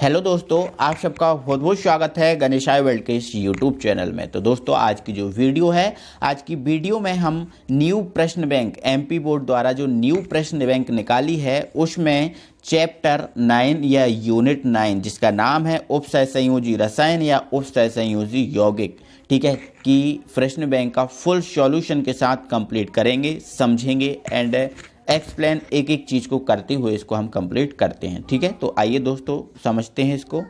Hello दोस्तों, आप सबका बहुत बहुत स्वागत है गणेशाय वर्ल्ड के इस यूट्यूब चैनल में। तो दोस्तों, आज की जो वीडियो है, आज की वीडियो में हम न्यू प्रश्न बैंक एमपी बोर्ड द्वारा जो न्यू प्रश्न बैंक निकाली है उसमें चैप्टर 9 या यूनिट 9 जिसका नाम है उपसहसंयोजी रसायन या उपसहसंयोजी यौगिक, ठीक है, कि प्रश्न बैंक का फुल सॉल्यूशन के साथ कंप्लीट करेंगे, समझेंगे एंड एक्सप्लेन एक एक चीज़ को करते हुए इसको हम कंप्लीट करते हैं। ठीक है, तो आइए दोस्तों समझते हैं इसको।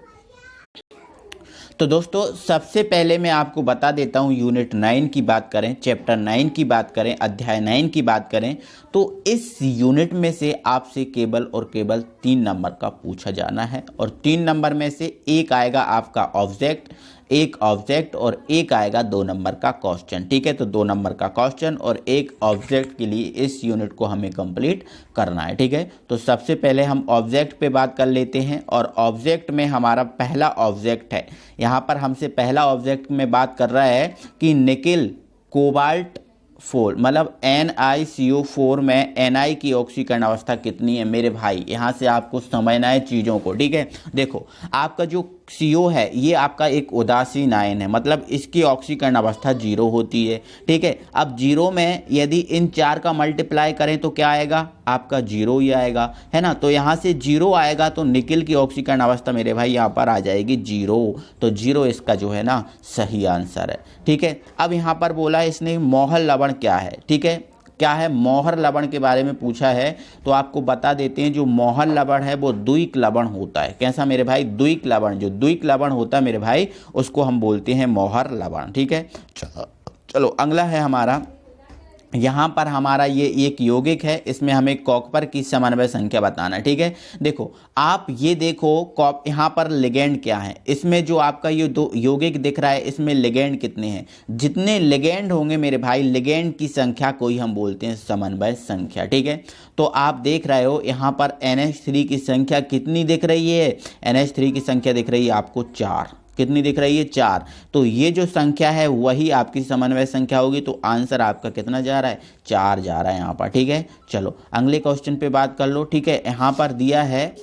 तो दोस्तों, सबसे पहले मैं आपको बता देता हूँ, यूनिट 9 की बात करें, चैप्टर 9 की बात करें, अध्याय 9 की बात करें तो इस यूनिट में से आपसे केवल और केवल 3 नंबर का पूछा जाना है और 3 नंबर में से एक आएगा आपका ऑब्जेक्ट, एक ऑब्जेक्ट और एक आएगा 2 नंबर का क्वेश्चन। ठीक है, तो 2 नंबर का क्वेश्चन और एक ऑब्जेक्ट के लिए इस यूनिट को हमें कंप्लीट करना है। ठीक है, तो सबसे पहले हम ऑब्जेक्ट पे बात कर लेते हैं और ऑब्जेक्ट में हमारा पहला ऑब्जेक्ट है। यहाँ पर हमसे पहला ऑब्जेक्ट में बात कर रहा है कि निकिल कोबाल्ट 4 मतलब NiCO4 में Ni की ऑक्सीकरण अवस्था कितनी है मेरे भाई। यहाँ से आपको समझना है चीज़ों को। ठीक है, देखो आपका जो CO है ये आपका एक उदासीन आयन है, मतलब इसकी ऑक्सीकरण अवस्था 0 होती है। ठीक है, अब 0 में यदि इन 4 का मल्टीप्लाई करें तो क्या आएगा, आपका 0 ही आएगा, है ना। तो यहाँ से 0 आएगा तो निकिल की ऑक्सीकरण अवस्था मेरे भाई यहाँ पर आ जाएगी 0। तो 0 इसका जो है ना सही आंसर है। ठीक है, अब यहाँ पर बोला है इसने मोहर लवण क्या है। ठीक है, क्या है, मोहर लवण के बारे में पूछा है तो आपको बता देते हैं। जो मोहर लवण है वो द्विक लवण होता है। कैसा मेरे भाई, द्विक लवण। जो द्विक लवण होता है मेरे भाई उसको हम बोलते हैं मोहर लवण। ठीक है, चलो अगला है हमारा, यहाँ पर हमारा ये एक यौगिक है, इसमें हमें कॉपर की समन्वय संख्या बताना है। ठीक है, देखो आप ये देखो यहाँ पर लिगेंड क्या है, इसमें जो आपका ये 2 यौगिक दिख रहा है इसमें लिगेंड कितने हैं। जितने लिगेंड होंगे मेरे भाई, लिगेंड की संख्या को ही हम बोलते हैं समन्वय संख्या। ठीक है, तो आप देख रहे हो यहाँ पर NH3 की संख्या कितनी दिख रही है, NH3 की संख्या दिख रही है आपको 4। कितनी दिख रही है, 4। तो ये जो संख्या है वही आपकी समन्वय संख्या होगी। तो आंसर आपका कितना जा रहा है, 4 जा रहा है यहाँ पर। ठीक है, चलो अगले क्वेश्चन पे बात कर लो। ठीक है, यहाँ पर दिया है,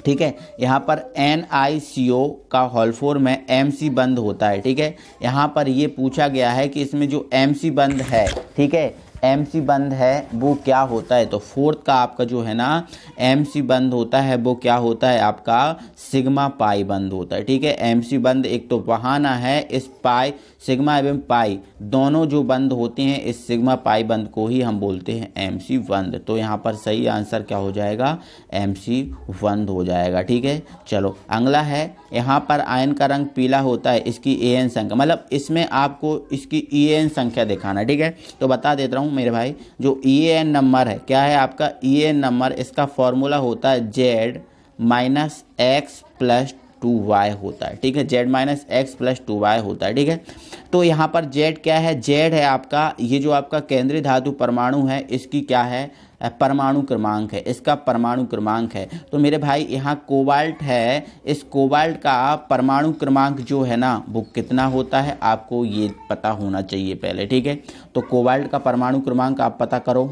ठीक है, यहाँ पर NiCO का होल 4 में MC बंद होता है। ठीक है, यहाँ पर ये पूछा गया है कि इसमें जो MC बंद है, ठीक है, MC बंद है वो क्या होता है। तो 4th का आपका जो है ना MC बंद होता है वो क्या होता है, आपका सिग्मा पाई बंद होता है। ठीक है, MC बंद एक तो बहाना है, इस पाई सिग्मा एवं पाई दोनों जो बंद होते हैं इस सिग्मा पाई बंद को ही हम बोलते हैं MC बंद। तो यहाँ पर सही आंसर क्या हो जाएगा, MC बंद हो जाएगा। ठीक है, चलो अगला है, यहाँ पर आयन का रंग पीला होता है, इसकी AN संख्या, मतलब इसमें आपको इसकी EN संख्या दिखाना है। ठीक है, तो बता देता हूँ मेरे भाई, जो EN नंबर है, क्या है आपका EN नंबर, इसका फॉर्मूला होता है Z-X+2Y होता है। ठीक है, Z-X+2Y होता है। ठीक है, तो यहाँ पर Z क्या है, Z है आपका ये जो आपका केंद्रीय धातु परमाणु है, इसकी क्या है, परमाणु क्रमांक है, इसका परमाणु क्रमांक है। तो मेरे भाई यहाँ कोबाल्ट है, इस कोबाल्ट का परमाणु क्रमांक जो है ना वो कितना होता है, आपको ये पता होना चाहिए पहले। ठीक है, तो कोबाल्ट का परमाणु क्रमांक आप पता करो।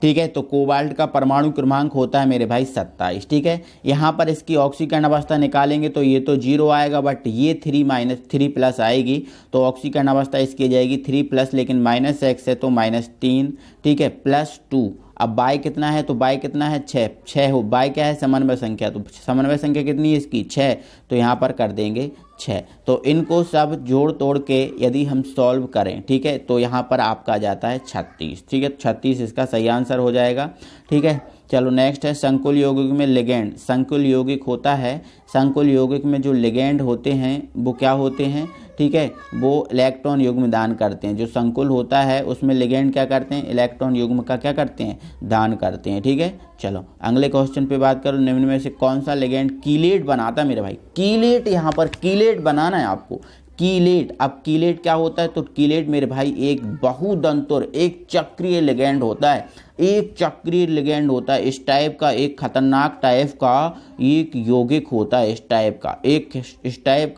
ठीक है, तो कोबाल्ट का परमाणु क्रमांक होता है मेरे भाई 27। ठीक है, यहाँ पर इसकी ऑक्सीकरण अवस्था निकालेंगे तो ये तो 0 आएगा, बट ये 3 आएगी तो ऑक्सीकरण अवस्था इसकी जाएगी 3+, लेकिन -x है तो -3। ठीक है, +2। अब बाय कितना है, तो बाय कितना है 6 हो, बाय क्या है समन्वय संख्या, तो समन्वय संख्या कितनी है इसकी 6, तो यहाँ पर कर देंगे 6। तो इनको सब जोड़ तोड़ के यदि हम सॉल्व करें, ठीक है, तो यहाँ पर आपका आ जाता है 36। ठीक है, 36 इसका सही आंसर हो जाएगा। ठीक है, चलो नेक्स्ट है संकुल यौगिक में लिगेंड। संकुल यौगिक होता है, संकुल यौगिक में जो लिगेंड होते हैं वो क्या होते हैं, ठीक है, वो इलेक्ट्रॉन युग्म दान करते हैं। जो संकुल होता है उसमें लिगेंड क्या करते हैं, इलेक्ट्रॉन युग्म का क्या करते हैं, दान करते हैं। ठीक है, चलो अगले क्वेश्चन पे बात करो, निम्न में से कौन सा लिगेंड कीलेट बनाता है मेरे भाई। कीलेट, यहाँ पर कीलेट बनाना है आपको, कीलेट। अब कीलेट क्या होता है, तो कीलेट मेरे भाई एक बहुदंतुर, एक चक्रीय लिगेंड होता है, एक चक्रीय लिगेंड होता है। इस टाइप का एक खतरनाक टाइप का एक यौगिक होता है, इस टाइप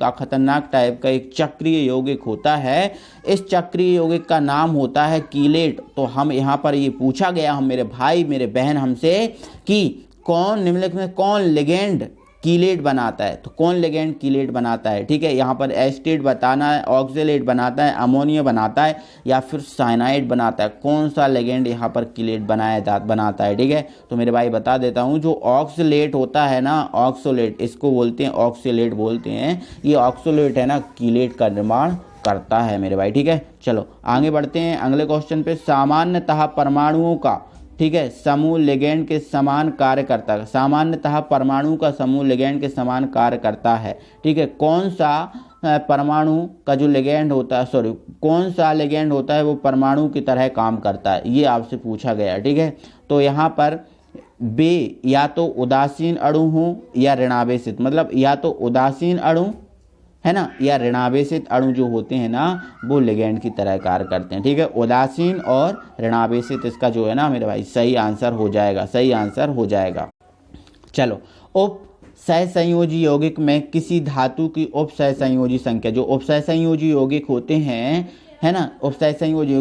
का खतरनाक टाइप का एक चक्रीय यौगिक होता है। इस चक्रीय यौगिक का नाम होता है कीलेट। तो हम यहाँ पर ये पूछा गया हम मेरे भाई मेरे बहन हमसे कि कौन निम्नलिखित में कौन लिगेंड कीलेट बनाता है। तो कौन लिगेंड कीलेट बनाता है, ठीक है। यहाँ पर एस्टेट बताना है, ऑक्जेलेट बनाता है, अमोनिया बनाता है या फिर साइनाइड बनाता है। कौन सा लिगेंड यहाँ पर कीलेट बनाता है, ठीक है। तो मेरे भाई बता देता हूँ, जो ऑक्सलेट होता है ना, ऑक्सोलेट इसको बोलते हैं, ऑक्सलेट बोलते हैं, ये ऑक्सोलेट है ना कीलेट का निर्माण करता है मेरे भाई, ठीक है। चलो आगे बढ़ते हैं अगले क्वेश्चन पे। सामान्यतः परमाणुओं का, ठीक है, समूह लिगेंड के समान कार्य करता है। सामान्यतः परमाणु का समूह लिगेंड के समान कार्य करता है, ठीक है। कौन सा परमाणु का जो लिगेंड होता है, सॉरी, कौन सा लिगेंड होता है वो परमाणु की तरह काम करता है, ये आपसे पूछा गया, ठीक है। तो यहाँ पर बे या तो उदासीन अणु हो या ऋणावेशित, मतलब या तो उदासीन अणु है ना या ऋणावेशित अणु जो होते हैं ना वो लिगेंड की तरह कार्य करते हैं, ठीक है। उदासीन और ऋणावेशित इसका जो है ना मेरे भाई सही आंसर हो जाएगा, सही आंसर हो जाएगा। चलो, उप सहसंयोजी यौगिक में किसी धातु की उप सहसंयोजी संख्या, जो उप सहसंयोजी यौगिक होते हैं है ना, उप सहसंयोजी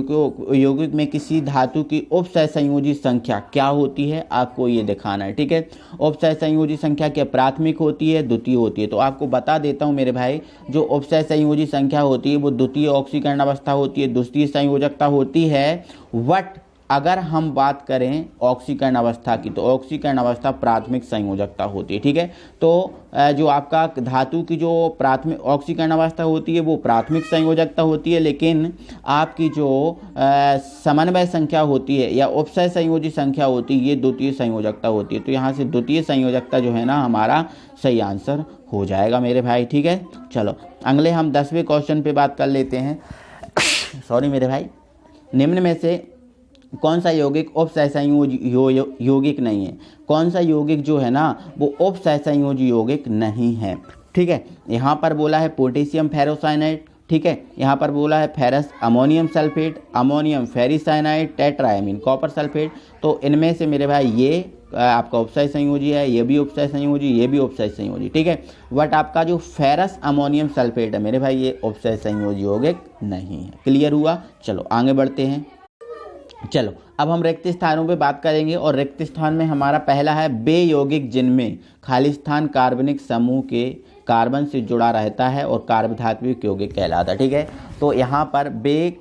यौगिक में किसी धातु की उप सहसंयोजी संख्या क्या होती है आपको ये दिखाना है, ठीक है। उप सहसंयोजी संख्या क्या प्राथमिक होती है, द्वितीय होती है। तो आपको बता देता हूँ मेरे भाई, जो उप सहसंयोजी संख्या होती है वो द्वितीय ऑक्सीकरण अवस्था होती है, द्वितीय संयोजकता होती है। वट अगर हम बात करें ऑक्सीकरण अवस्था की, तो ऑक्सीकरण अवस्था प्राथमिक संयोजकता होती है, ठीक है। तो जो आपका धातु की जो प्राथमिक ऑक्सीकरण अवस्था होती है वो प्राथमिक संयोजकता होती है, लेकिन आपकी जो समन्वय संख्या होती है या उपसय संयोजी संख्या होती है ये द्वितीय संयोजकता होती है। तो यहाँ से द्वितीय संयोजकता जो है ना हमारा सही आंसर हो जाएगा मेरे भाई, ठीक है। चलो अगले हम 10वें क्वेश्चन पे बात कर लेते हैं। सॉरी मेरे भाई, निम्न में से कौन सा यौगिक उप सहसंयोजी यौगिक नहीं है। कौन सा यौगिक जो है ना वो उप सहसंयोजी यौगिक नहीं है, ठीक है। यहाँ पर बोला है पोटेशियम फेरोसाइनाइड, ठीक है। यहाँ पर बोला है ferrous ammonium sulphate, ammonium ferricyanide, tetraammine copper sulphate. तो इनमें से मेरे भाई ये आपका उपसय संयोजी है, ये भी उपसय संयोजी, ये भी उपसय संयोजी, ठीक है। बट आपका जो फेरस अमोनियम सल्फेट है मेरे भाई ये उपसय संयोजी यौगिक नहीं है। क्लियर हुआ। चलो आगे बढ़ते हैं। चलो अब हम रिक्त स्थानों पे बात करेंगे और रिक्त स्थान में हमारा पहला है बे यौगिक, जिनमें खाली स्थान कार्बनिक समूह के कार्बन से जुड़ा रहता है और कार्बधात्विक यौगिक कहलाता है, ठीक है। तो यहाँ पर बे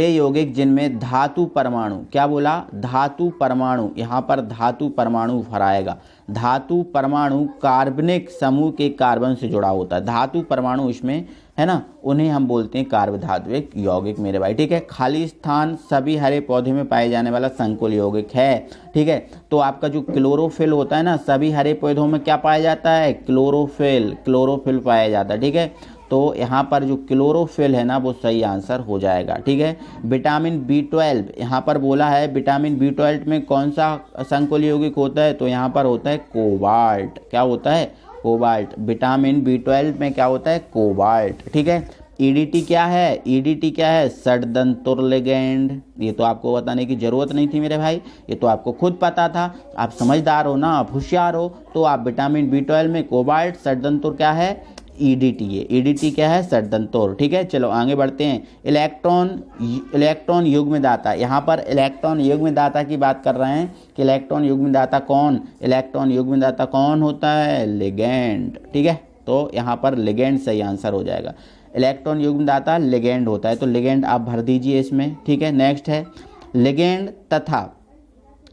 यौगिक जिनमें धातु परमाणु, क्या बोला, धातु परमाणु, यहाँ पर धातु परमाणु भराएगा। धातु परमाणु कार्बनिक समूह के कार्बन से जुड़ा होता है। धातु परमाणु इसमें है ना, उन्हें हम बोलते हैं कार्बधात्विक यौगिक मेरे भाई, ठीक है। खाली स्थान सभी हरे पौधे में पाए जाने वाला संकुल यौगिक है, ठीक है। तो आपका जो क्लोरोफिल होता है ना, सभी हरे पौधों में क्या पाया जाता है, क्लोरोफिल पाया जाता है, ठीक है। तो यहाँ पर जो क्लोरोफिल है ना वो सही आंसर हो जाएगा, ठीक है। विटामिन B12, यहाँ पर बोला है विटामिन B12 में कौन सा संकुल यौगिक होता है, तो यहाँ पर होता है कोबाल्ट। क्या होता है, कोबाल्ट। विटामिन B12 में क्या होता है, कोबाल्ट, ठीक है। ईडीटी क्या है, ईडीटी क्या है, षड्दंतुर लिगेंड। ये तो आपको बताने की जरूरत नहीं थी मेरे भाई, ये तो आपको खुद पता था। आप समझदार हो ना, आप होशियार हो, तो आप विटामिन B12 में कोबाल्ट, षड्दंतुर क्या है, ईडीटी है। ईडीटी क्या है, षड्दंतुर, ठीक है। चलो आगे बढ़ते हैं। इलेक्ट्रॉन युग्मदाता, यहाँ पर इलेक्ट्रॉन युग्मदाता की बात कर रहे हैं कि इलेक्ट्रॉन युग्मदाता कौन, इलेक्ट्रॉन युग्मदाता कौन होता है, लिगेंड, ठीक है। तो यहाँ पर लिगेंड सही आंसर हो जाएगा। इलेक्ट्रॉन युग्मदाता लिगेंड होता है, तो लिगेंड आप भर दीजिए इसमें, ठीक है। नेक्स्ट है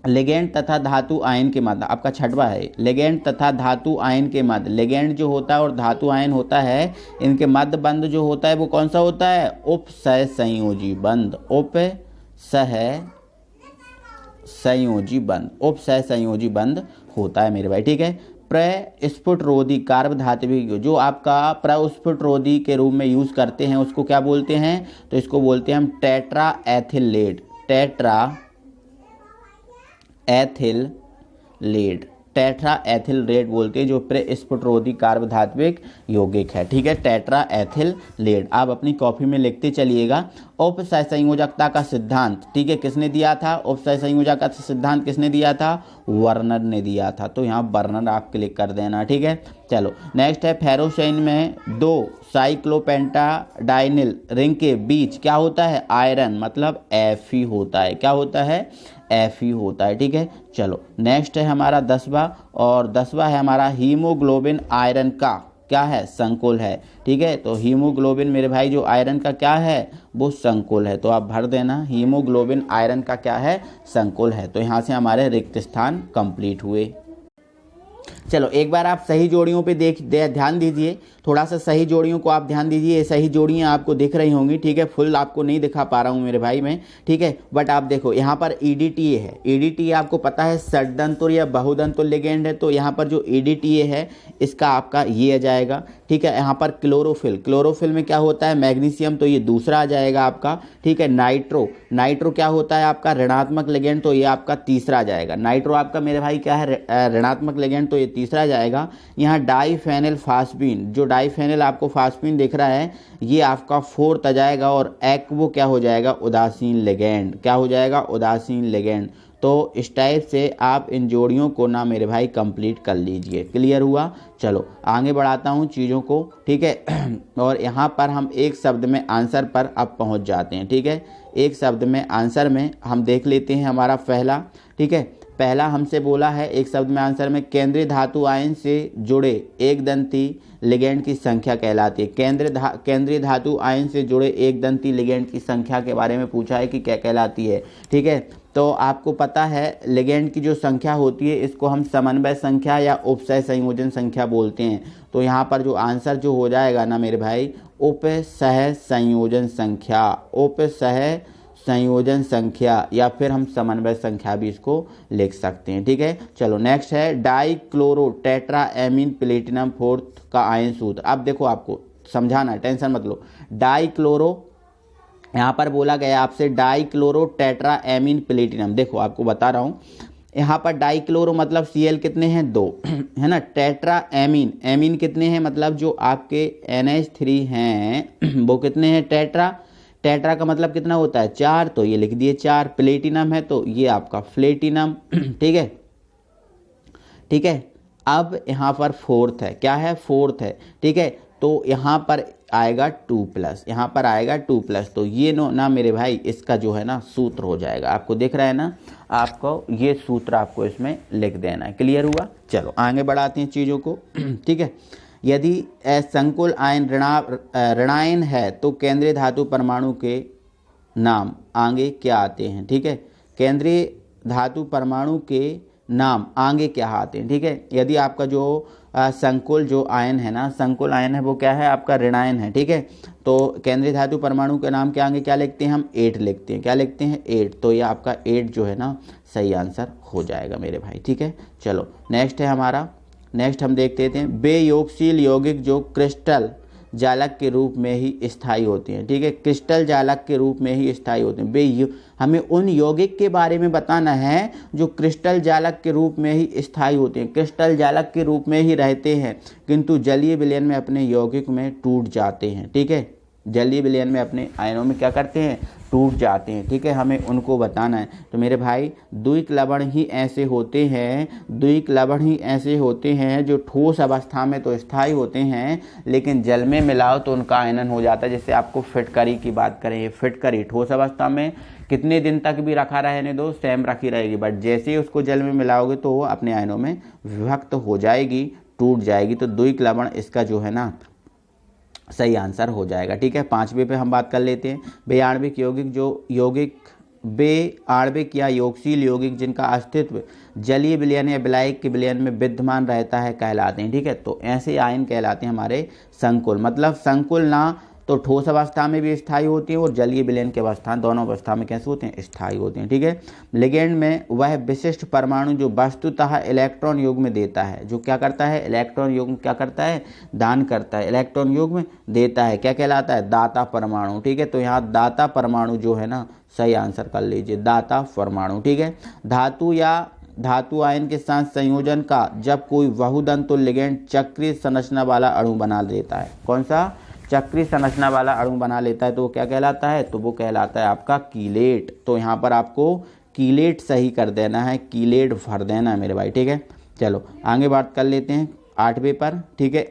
लिगेंड तथा धातु आयन के मध्य, आपका छठवा है लिगेंड तथा धातु आयन के मध्य। लिगेंड जो होता है और धातु आयन होता है, इनके मध्य बंध जो होता है वो कौन सा होता है, उपसहसंयोजी बंध, उपसहसंयोजी बंध होता है मेरे भाई, ठीक है। प्रस्फुटरोधी कार्बधात्विक, जो आपका प्रस्फुटरोधी के रूप में यूज करते हैं उसको क्या बोलते हैं, तो इसको बोलते हैं हम टेट्रा एथिल लेड बोलते हैं, जो प्रस्फुटरोधी कार्बधात्विक यौगिक है, ठीक है। टेट्रा एथिल लेड आप अपनी कॉपी में लिखते चलिएगा। उपसहसंयोजकता का सिद्धांत, ठीक है, किसने दिया था, उपसहसंयोजकता का सिद्धांत किसने दिया था, वर्नर ने दिया था। तो यहाँ वर्नर आप क्लिक कर देना, ठीक है। चलो नेक्स्ट है फेरोसाइन में 2 साइक्लोपेंटाडाइनिल रिंग के बीच क्या होता है, आयरन, मतलब Fe होता है। क्या होता है, Fe होता है। ठीक है, चलो नेक्स्ट है हमारा 10वां, और 10वां है हमारा हीमोग्लोबिन आयरन का क्या है, संकुल है। ठीक है, तो हीमोग्लोबिन मेरे भाई जो आयरन का क्या है, वो संकुल है। तो आप भर देना हीमोग्लोबिन आयरन का क्या है, संकुल है। तो यहाँ से हमारे रिक्त स्थान कंप्लीट हुए। चलो एक बार आप सही जोड़ियों पे ध्यान दीजिए, थोड़ा सा सही जोड़ियों को आप ध्यान दीजिए। ये सही जोड़ियाँ आपको दिख रही होंगी। ठीक है, फुल आपको नहीं दिखा पा रहा हूँ मेरे भाई मैं। ठीक है, बट आप देखो यहाँ पर EDTA है। EDTA आपको पता है षड्दंतुर या बहुदंतुर लिगेंड है। तो यहाँ पर जो EDTA है इसका आपका ये आ जाएगा। ठीक है, यहाँ पर क्लोरोफिल में क्या होता है, मैग्नीशियम, तो ये दूसरा आ जाएगा आपका। ठीक है, नाइट्रो क्या होता है आपका, ऋणात्मक लिगेंड, तो ये आपका तीसरा आ जाएगा। नाइट्रो आपका मेरे भाई क्या है, ऋणात्मक लिगेंड, तो ये तीसरा जाएगा। यहाँ डाईफेनिल फास्फीन, जो डाईफेनिल आपको फास्फीन दिख रहा है, ये आपका फोर्थ आ जाएगा। और एक्वो क्या हो जाएगा, उदासीन लिगेंड, क्या हो जाएगा, उदासीन लिगेंड। तो इस टाइप से आप इन जोड़ियों को ना मेरे भाई कंप्लीट कर लीजिए। क्लियर हुआ। चलो आगे बढ़ाता हूँ चीज़ों को। ठीक है, और यहाँ पर हम एक शब्द में आंसर पर अब पहुँच जाते हैं। ठीक है, एक शब्द में आंसर में हम देख लेते हैं हमारा पहला। ठीक है, पहला हमसे बोला है एक शब्द में आंसर में केंद्रीय धातु आयन से जुड़े एक दंती लिगेंड की संख्या कहलाती है। केंद्रीय धातु आयन से जुड़े एक दंती लिगेंड की संख्या के बारे में पूछा है कि क्या कहलाती है। ठीक है, तो आपको पता है लिगेंड की जो संख्या होती है इसको हम समन्वय संख्या या उपसह संयोजन संख्या बोलते हैं। तो यहाँ पर जो आंसर जो हो जाएगा ना मेरे भाई, उपसह संयोजन संख्या, उपसह संयोजन संख्या, या फिर हम समन्वय संख्या भी इसको लिख सकते हैं। ठीक है, चलो नेक्स्ट है डाइक्लोरो टेट्राएमीन प्लेटिनम फोर्थ का आयन सूत्र। अब देखो आपको समझाना है, टेंशन मत लो। डाइक्लोरो यहाँ पर बोला गया आपसे डाइक्लोरो टेट्राएमीन प्लेटिनम। देखो आपको बता रहा हूँ, यहाँ पर डाइक्लोरो मतलब Cl कितने हैं, 2 है ना। टेट्राएमीन, एमीन कितने हैं, मतलब जो आपके NH3 हैं वो कितने हैं, टेट्रा का मतलब कितना होता है, 4, तो ये लिख दिए 4। प्लेटिनम है तो ये आपका प्लेटिनम। ठीक है, ठीक है। अब यहाँ पर फोर्थ है, क्या है, फोर्थ है। ठीक है, तो यहाँ पर आएगा 2+, यहाँ पर आएगा 2+, तो ये ना मेरे भाई इसका जो है ना सूत्र हो जाएगा। आपको दिख रहा है ना, आपको ये सूत्र आपको इसमें लिख देना है। क्लियर हुआ। चलो आगे बढ़ाते हैं चीज़ों को। ठीक है, यदि संकुल आयन ऋणायन है तो केंद्रीय धातु परमाणु के नाम आगे क्या आते हैं। ठीक है, केंद्रीय धातु परमाणु के नाम आगे क्या आते हैं। ठीक है, यदि आपका जो संकुल जो आयन है ना, संकुल आयन है वो क्या है आपका, ऋणायन है। ठीक है, तो केंद्रीय धातु परमाणु के नाम के आगे क्या लिखते हैं हम, 8 लिखते हैं। क्या लिखते हैं, 8। तो ये आपका 8 जो है ना सही आंसर हो जाएगा मेरे भाई। ठीक है, चलो नेक्स्ट है हमारा, नेक्स्ट हम देखते हैं बेयोगशील यौगिक जो क्रिस्टल जालक के रूप में ही स्थायी होते हैं। ठीक है, क्रिस्टल जालक के रूप में ही स्थायी होते हैं। हमें उन यौगिक के बारे में बताना है जो क्रिस्टल जालक के रूप में ही स्थायी होते हैं, क्रिस्टल जालक के रूप में ही रहते हैं, किंतु जलीय विलयन में अपने यौगिक में टूट जाते हैं। ठीक है, जलीय विलयन में अपने आयनों में क्या करते हैं, टूट जाते हैं। ठीक है, हमें उनको बताना है। तो मेरे भाई द्विक लवण ही ऐसे होते हैं, द्विक लवण ही ऐसे होते हैं जो ठोस अवस्था में तो स्थायी होते हैं, लेकिन जल में मिलाओ तो उनका आयनन हो जाता है। जैसे आपको फिटकरी की बात करें, ये फिटकरी ठोस अवस्था में कितने दिन तक भी रखा रहने दो सेम रखी रहेगी, बट जैसे ही उसको जल में मिलाओगे तो वो अपने आयनों में विभक्त हो जाएगी, टूट जाएगी। तो द्विक लवण इसका जो है ना सही आंसर हो जाएगा। ठीक है, 5वें पे हम बात कर लेते हैं। बेआण्विक यौगिक जो बेआण्विक या योगशील यौगिक जिनका अस्तित्व जलीय विलयन या विलायक के विलयन में विद्यमान रहता है कहलाते हैं। ठीक है, तो ऐसे आयन कहलाते हैं हमारे संकुल। मतलब संकुल ना तो ठोस अवस्था में भी स्थायी होती है और जलीय विलयन की अवस्था, दोनों अवस्था में कैसे होते हैं, स्थायी होते हैं। ठीक है, लिगेंड में वह विशिष्ट परमाणु जो वस्तुतः इलेक्ट्रॉन युग्म देता है, जो क्या करता है, इलेक्ट्रॉन युग्म क्या करता है, दान करता है, इलेक्ट्रॉन युग्म देता है, क्या कहलाता है, दाता परमाणु। ठीक है, तो यहाँ दाता परमाणु जो है ना सही आंसर कर लीजिए, दाता परमाणु। ठीक है, धातु या धातु आयन के साथ संयोजन का जब कोई बहुदंतुल लिगेंड चक्रीय संरचना वाला अणु बना देता है, कौन सा, चक्रीय संरचना वाला अणु बना लेता है, तो वो क्या कहलाता है, तो वो कहलाता है आपका कीलेट। तो यहाँ पर आपको कीलेट सही कर देना है, कीलेट भर देना है मेरे भाई। ठीक है, चलो आगे बात कर लेते हैं 8वें पर। ठीक है,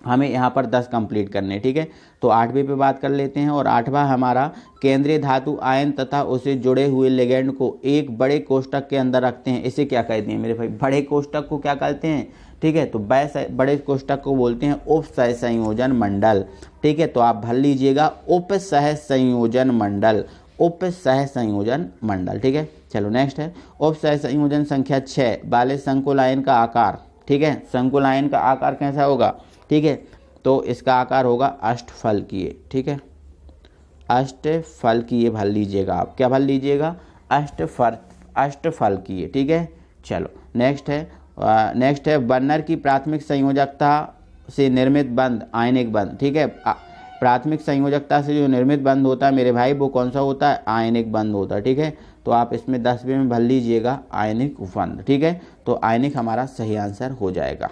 हमें यहाँ पर 10 कंप्लीट करने, ठीक है। तो 8वें पे बात कर लेते हैं, और 8वां हमारा केंद्रीय धातु आयन तथा उसे जुड़े हुए लिगैंड को एक बड़े कोष्ठक के अंदर रखते हैं, इसे क्या कहते हैं मेरे भाई? बड़े कोष्ठक को क्या कहते हैं? ठीक है, तो बड़े कोष्ठक को बोलते हैं उप सहसंयोजन मंडल, ठीक है। तो आप भर लीजिएगा उप सहसंयोजन मंडल, उप सहसंयोजन मंडल, ठीक है। चलो नेक्स्ट है उप सहसंयोजन संख्या 6 वाले संकुल आयन का आकार, ठीक है। संकुल आयन का आकार कैसा होगा? ठीक है, तो इसका आकार होगा अष्टफलकीय, ठीक है। अष्टफलकीय भर लीजिएगा आप, क्या भर लीजिएगा? अष्टफलकीय, ठीक है। चलो नेक्स्ट है बर्नर की प्राथमिक संयोजकता से निर्मित बंध आयनिक बंध, ठीक है। प्राथमिक संयोजकता से जो निर्मित बंध होता है मेरे भाई वो कौन सा होता है? आयनिक बंध होता है, ठीक है। तो आप इसमें 10वें में भर लीजिएगा आयनिक बंध, ठीक है। तो आयनिक हमारा सही आंसर हो जाएगा।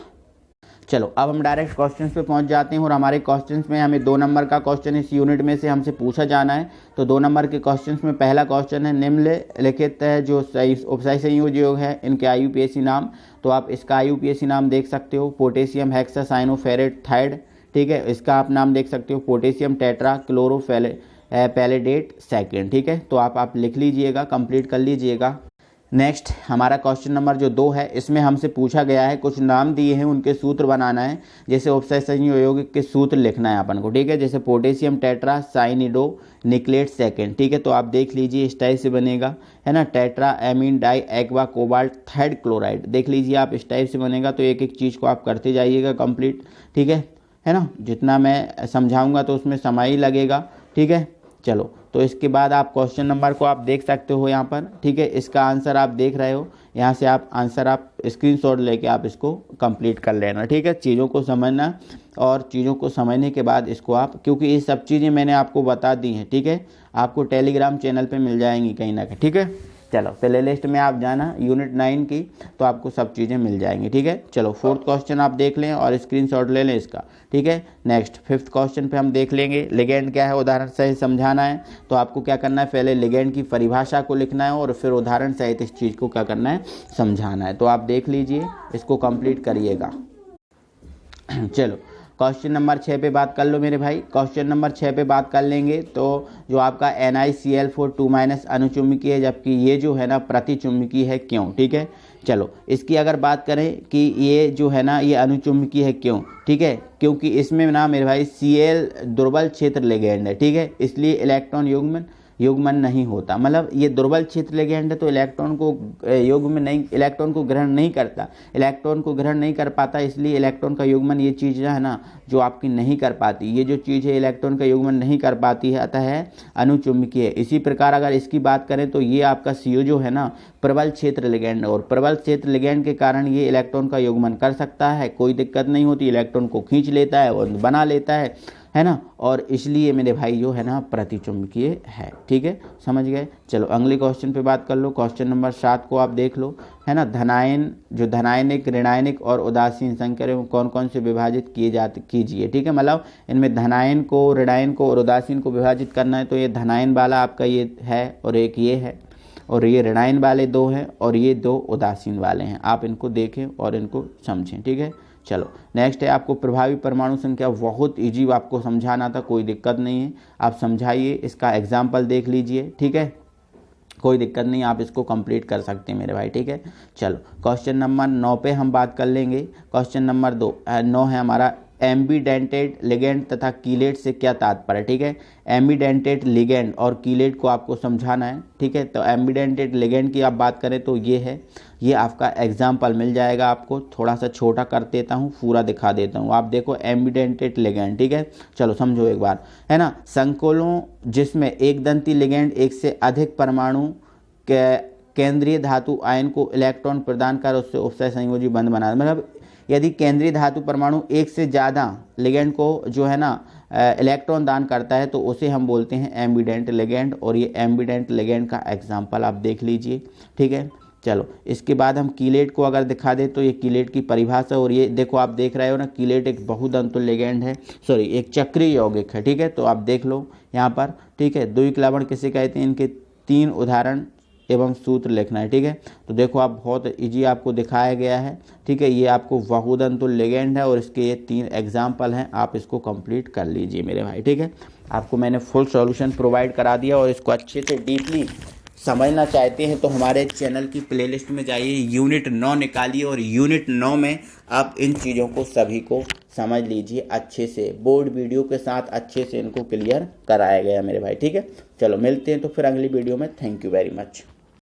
चलो अब हम डायरेक्ट क्वेश्चंस पे पहुंच जाते हैं, और हमारे क्वेश्चंस में हमें 2 नंबर का क्वेश्चन इस यूनिट में से हमसे पूछा जाना है। तो 2 नंबर के क्वेश्चंस में पहला क्वेश्चन है निम्नलिखित है जो उपसय संयोजी योग है इनके IUPAC नाम। तो आप इसका IUPAC नाम देख सकते हो, पोटेशियम हेक्सासाइनोफेरेटाइड, ठीक है। इसका आप नाम देख सकते हो पोटेशियम टेट्रा क्लोरोफैलेडेट सेकेंड, ठीक है। तो आप लिख लीजिएगा, कंप्लीट कर लीजिएगा। नेक्स्ट हमारा क्वेश्चन नंबर जो 2 है, इसमें हमसे पूछा गया है कुछ नाम दिए हैं उनके सूत्र बनाना है, जैसे उपसय संयोजक के सूत्र लिखना है अपन को, ठीक है। जैसे पोटेशियम टेट्रा साइनिडो निकलेट सेकेंड, ठीक है। तो आप देख लीजिए इस टाइप से बनेगा, है ना। Tetra amine di aqua cobalt third chloride, देख लीजिए आप इस टाइप से बनेगा। तो एक एक चीज़ को आप करते जाइएगा कंप्लीट, ठीक है ना। जितना मैं समझाऊंगा तो उसमें समय ही लगेगा, ठीक है। चलो तो इसके बाद आप क्वेश्चन नंबर को आप देख सकते हो यहाँ पर, ठीक है। इसका आंसर आप देख रहे हो, यहाँ से आप आंसर आप स्क्रीनशॉट लेके आप इसको कंप्लीट कर लेना, ठीक है। चीज़ों को समझना, और चीज़ों को समझने के बाद इसको आप, क्योंकि ये सब चीज़ें मैंने आपको बता दी हैं, ठीक है। आपको टेलीग्राम चैनल पे मिल जाएंगी कहीं ना कहीं, ठीक है। चलो प्ले लिस्ट में आप जाना यूनिट 9 की, तो आपको सब चीज़ें मिल जाएंगी, ठीक है। चलो 4th क्वेश्चन आप देख लें और स्क्रीनशॉट ले लें इसका, ठीक है। नेक्स्ट 5th क्वेश्चन पे हम देख लेंगे लिगैंड क्या है, उदाहरण सहित समझाना है। तो आपको क्या करना है, पहले लिगैंड की परिभाषा को लिखना है और फिर उदाहरण सहित इस चीज़ को क्या करना है, समझाना है। तो आप देख लीजिए, इसको कंप्लीट करिएगा। चलो क्वेश्चन नंबर 6 पे बात कर लो मेरे भाई। क्वेश्चन नंबर 6 पे बात कर लेंगे तो जो आपका NiCl4 2- अनुचुम्बकीय है, जबकि ये जो है ना प्रतिचुम्बकीय है, क्यों? ठीक है, चलो इसकी अगर बात करें कि ये जो है ना ये अनुचुम्बकीय है, क्यों? ठीक है, क्योंकि इसमें ना मेरे भाई Cl दुर्बल क्षेत्र लिगैंड है, ठीक है, इसलिए इलेक्ट्रॉन युग्मन नहीं होता। मतलब ये दुर्बल क्षेत्र लिगैंड है तो इलेक्ट्रॉन को ग्रहण नहीं करता, इलेक्ट्रॉन को ग्रहण नहीं कर पाता, इसलिए इलेक्ट्रॉन का युग्मन ये चीज़ है ना जो आपकी नहीं कर पाती, ये जो चीज़ है इलेक्ट्रॉन का युग्मन नहीं कर पाती है, अतः है अनुचुम्बकीय। इसी प्रकार अगर इसकी बात करें तो ये आपका CO जो है ना प्रबल क्षेत्र लिगैंड, और प्रबल क्षेत्र लिगैंड के कारण ये इलेक्ट्रॉन का युग्मन कर सकता है, कोई दिक्कत नहीं होती, इलेक्ट्रॉन को खींच लेता है और बना लेता है ना, और इसलिए मेरे भाई जो है ना प्रतिचुम्बकीय है। ठीक है, समझ गए। चलो अगले क्वेश्चन पे बात कर लो। क्वेश्चन नंबर 7 को आप देख लो, है ना। धनायन जो धनायनिक, ऋणायनिक और उदासीन संकर कौन कौन से विभाजित कीजिए। ठीक है, मतलब इनमें धनायन को, ऋणायन को और उदासीन को विभाजित करना है। तो ये धनायन वाला आपका ये है और एक ये है, और ये ऋणायन वाले 2 हैं और ये 2 उदासीन वाले हैं। आप इनको देखें और इनको समझें। ठीक है, चलो नेक्स्ट है आपको प्रभावी परमाणु संख्या। बहुत इजी आपको समझाना था, कोई दिक्कत नहीं है, आप समझाइए, इसका एग्जाम्पल देख लीजिए। ठीक है, कोई दिक्कत नहीं, आप इसको कंप्लीट कर सकते हैं मेरे भाई। ठीक है, चलो क्वेश्चन नंबर 9 पे हम बात कर लेंगे। क्वेश्चन नंबर 9 है हमारा एम्बीडेंटेड लिगैंड तथा कीलेट से क्या तात्पर्य। ठीक है, एम्बीडेंटेड लिगैंड और कीलेट को आपको समझाना है। ठीक है, तो एम्बीडेंटेड लिगैंड की आप बात करें तो ये है, ये आपका एग्जाम्पल मिल जाएगा आपको। थोड़ा सा छोटा कर देता हूँ, पूरा दिखा देता हूँ। आप देखो एम्बीडेंटेड लिगैंड, ठीक है, चलो समझो एक बार, है ना। संकुलों जिसमें एक दंती लिगैंड एक से अधिक परमाणु के केंद्रीय धातु आयन को इलेक्ट्रॉन प्रदान कर उससे उपसय संयोजी बंध बना, मतलब यदि केंद्रीय धातु परमाणु एक से ज़्यादा लिगैंड को जो है ना इलेक्ट्रॉन दान करता है तो उसे हम बोलते हैं एम्बीडेंट लिगैंड, और ये एम्बीडेंट लिगैंड का एग्जाम्पल आप देख लीजिए। ठीक है, चलो इसके बाद हम कीलेट को अगर दिखा दें तो ये कीलेट की परिभाषा, और ये देखो आप देख रहे हो ना, कीलेट एक बहुदंतुल लिगैंड है, सॉरी एक चक्रीय यौगिक है। ठीक है, तो आप देख लो यहाँ पर। ठीक है, द्विक लवण किसे कहते हैं, इनके 3 उदाहरण एवं सूत्र लिखना है। ठीक है, तो देखो आप बहुत इजी आपको दिखाया गया है। ठीक है, ये आपको वहूदंतुल लिगेंड है और इसके ये 3 एग्जाम्पल हैं, आप इसको कंप्लीट कर लीजिए मेरे भाई। ठीक है, आपको मैंने फुल सॉल्यूशन प्रोवाइड करा दिया और इसको अच्छे से डीपली समझना चाहते हैं तो हमारे चैनल की प्लेलिस्ट में जाइए, यूनिट 9 निकालिए और यूनिट 9 में आप इन चीज़ों को सभी को समझ लीजिए अच्छे से, बोर्ड वीडियो के साथ अच्छे से इनको क्लियर कराया गया मेरे भाई। ठीक है, चलो मिलते हैं तो फिर अगली वीडियो में। Thank you very much.